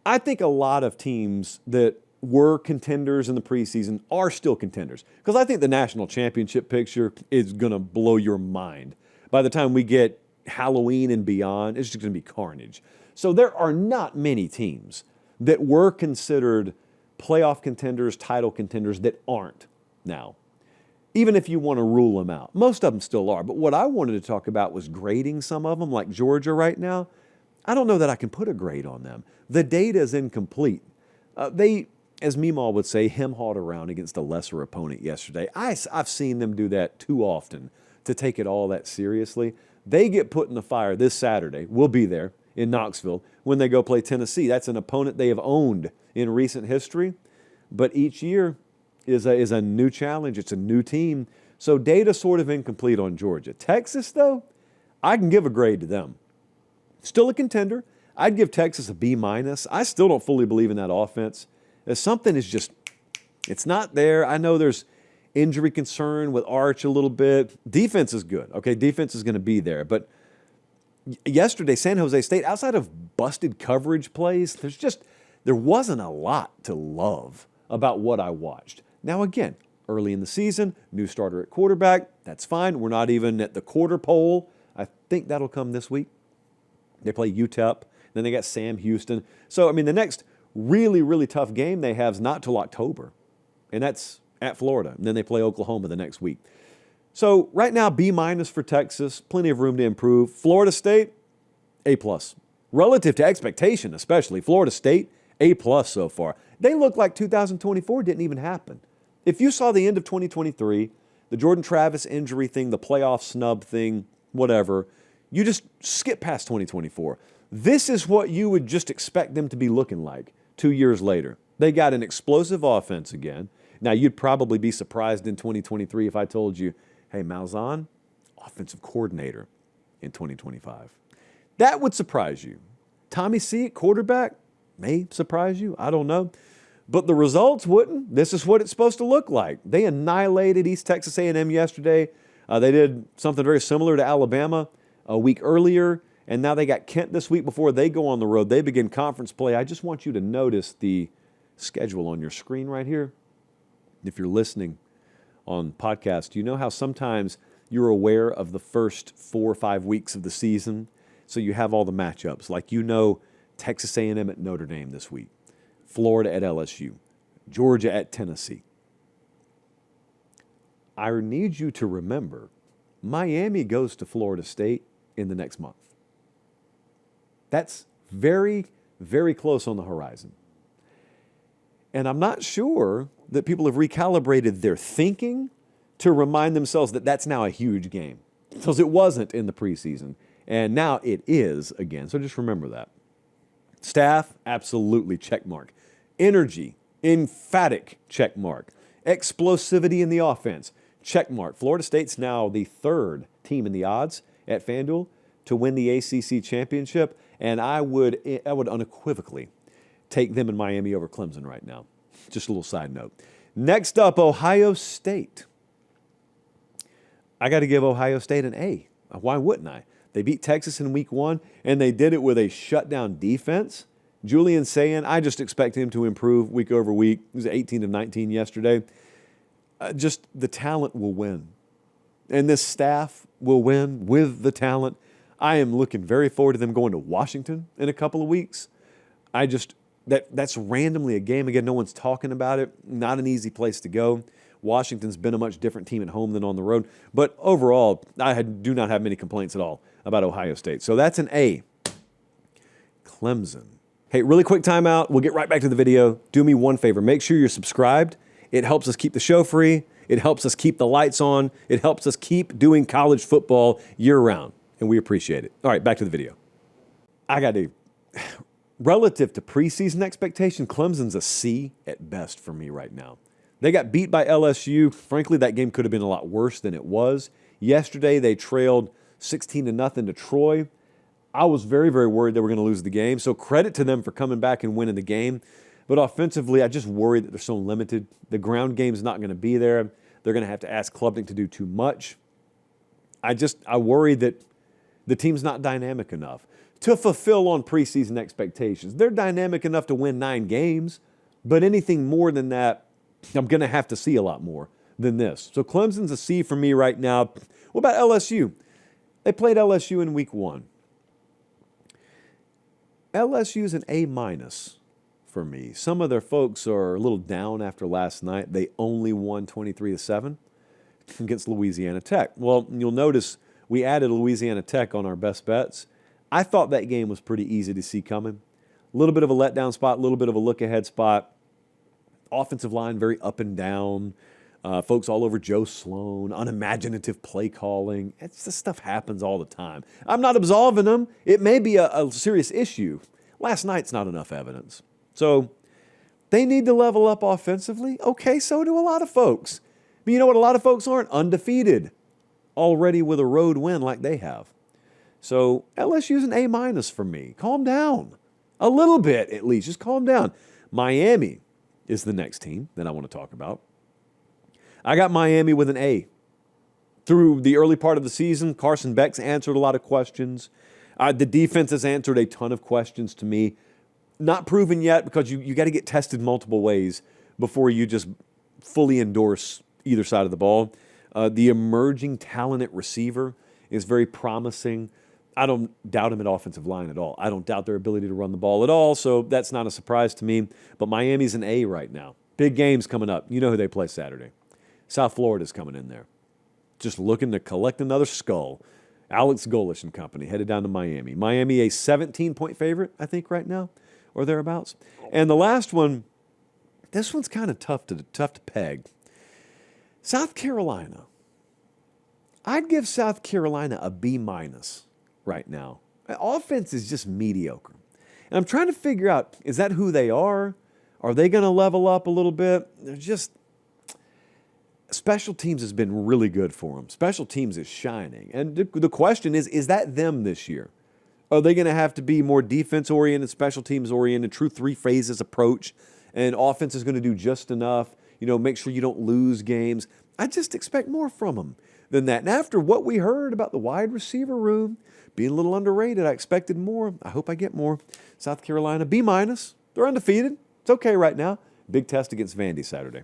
I think a lot of teams that were contenders in the preseason are still contenders. Because I think the national championship picture is going to blow your mind. By the time we get Halloween and beyond, it's just going to be carnage. So there are not many teams that were considered playoff contenders, title contenders that aren't now. Even if you want to rule them out. Most of them still are. But what I wanted to talk about was grading some of them, like Georgia right now. I don't know that I can put a grade on them. The data is incomplete. They, as Meemaw would say, hem-hawed around against a lesser opponent yesterday. I've seen them do that too often to take it all that seriously. They get put in the fire this Saturday. We'll be there in Knoxville when they go play Tennessee. That's an opponent they have owned in recent history. But each year is a new challenge. It's a new team. So data sort of incomplete on Georgia. Texas, though, I can give a grade to them. Still a contender. I'd give Texas a B-. I still don't fully believe in that offense. Something is just, it's not there. I know there's injury concern with Arch a little bit. Defense is good. Okay, defense is going to be there. But yesterday, San Jose State, outside of busted coverage plays, there wasn't a lot to love about what I watched. Now, again, early in the season, new starter at quarterback. That's fine. We're not even at the quarter pole. I think that'll come this week. They play UTEP. Then they got Sam Houston. So, I mean, the next really, really tough game they have is not till October. And that's at Florida. And then they play Oklahoma the next week. So, right now, B- for Texas. Plenty of room to improve. Florida State, A+. Relative to expectation, especially. Florida State, A+ so far. They look like 2024 didn't even happen. If you saw the end of 2023, the Jordan Travis injury thing, the playoff snub thing, whatever, you just skip past 2024. This is what you would just expect them to be looking like 2 years later. They got an explosive offense again. Now, you'd probably be surprised in 2023 if I told you, hey, Malzahn, offensive coordinator in 2025. That would surprise you. Tommy C, quarterback, may surprise you. I don't know. But the results wouldn't. This is what it's supposed to look like. They annihilated East Texas A&M yesterday. They did something very similar to Alabama a week earlier, and now they got Kent this week before they go on the road. They begin conference play. I just want you to notice the schedule on your screen right here. If you're listening on podcast, you know how sometimes you're aware of the first 4 or 5 weeks of the season, so you have all the matchups. Like you know Texas A&M at Notre Dame this week, Florida at LSU, Georgia at Tennessee. I need you to remember, Miami goes to Florida State in the next month. That's very, very close on the horizon. And I'm not sure that people have recalibrated their thinking to remind themselves that that's now a huge game. Because it wasn't in the preseason. And now it is again. So just remember that. Staff, absolutely check mark. Energy, emphatic check mark. Explosivity in the offense, check mark. Florida State's now the third team in the odds at FanDuel to win the ACC championship. And I would unequivocally take them in Miami over Clemson right now. Just a little side note. Next up, Ohio State. I got to give Ohio State an A. Why wouldn't I? They beat Texas in week 1, and they did it with a shutdown defense. Julian Sayin, I just expect him to improve week over week. He was 18-19 yesterday. Just the talent will win. And this staff will win with the talent. I am looking very forward to them going to Washington in a couple of weeks. That's randomly a game. Again, no one's talking about it. Not an easy place to go. Washington's been a much different team at home than on the road. But overall, I do not have many complaints at all about Ohio State. So that's an A. Clemson. Hey, really quick timeout. We'll get right back to the video. Do me one favor. Make sure you're subscribed. It helps us keep the show free. It helps us keep the lights on. It helps us keep doing college football year-round. And we appreciate it. All right, back to the video. Relative to preseason expectation, Clemson's a C at best for me right now. They got beat by LSU. Frankly, that game could have been a lot worse than it was. Yesterday, they trailed 16-0 to Troy. I was very, very worried they were going to lose the game. So credit to them for coming back and winning the game. But offensively, I just worry that they're so limited. The ground game's not going to be there. They're going to have to ask Klubnik to do too much. I worry that the team's not dynamic enough. to fulfill on preseason expectations. They're dynamic enough to win 9 games, but anything more than that, I'm going to have to see a lot more than this. So Clemson's a C for me right now. What about LSU? They played LSU in week 1. LSU's an A- for me. Some of their folks are a little down after last night. They only won 23-7 against Louisiana Tech. Well, you'll notice we added Louisiana Tech on our best bets. I thought that game was pretty easy to see coming. A little bit of a letdown spot, a little bit of a look-ahead spot. Offensive line very up and down. Folks all over Joe Sloan, unimaginative play calling. This stuff happens all the time. I'm not absolving them. It may be a serious issue. Last night's not enough evidence. So they need to level up offensively. Okay, so do a lot of folks. But you know what a lot of folks aren't? Undefeated. Already with a road win like they have. So LSU's an A- for me. Calm down. A little bit, at least. Just calm down. Miami is the next team that I want to talk about. I got Miami with an A. Through the early part of the season, Carson Beck's answered a lot of questions. The defense has answered a ton of questions to me. Not proven yet because you got to get tested multiple ways before you just fully endorse either side of the ball. The emerging talent at receiver is very promising. I don't doubt him at offensive line at all. I don't doubt their ability to run the ball at all, so that's not a surprise to me. But Miami's an A right now. Big games coming up. You know who they play Saturday. South Florida's coming in there. Just looking to collect another skull. Alex Golish and company headed down to Miami. Miami a 17-point favorite, I think, right now, or thereabouts. And the last one, this one's kind of tough to peg. South Carolina. I'd give South Carolina a B- right now. Offense is just mediocre. And I'm trying to figure out, is that who they are? Are they going to level up a little bit? They're just... Special teams has been really good for them. Special teams is shining. And the question is that them this year? Are they going to have to be more defense-oriented, special teams-oriented, true 3 phases approach, and offense is going to do just enough, make sure you don't lose games? I just expect more from them than that. And after what we heard about the wide receiver room being a little underrated, I expected more. I hope I get more. South Carolina, B-. They're undefeated. It's okay right now. Big test against Vandy Saturday.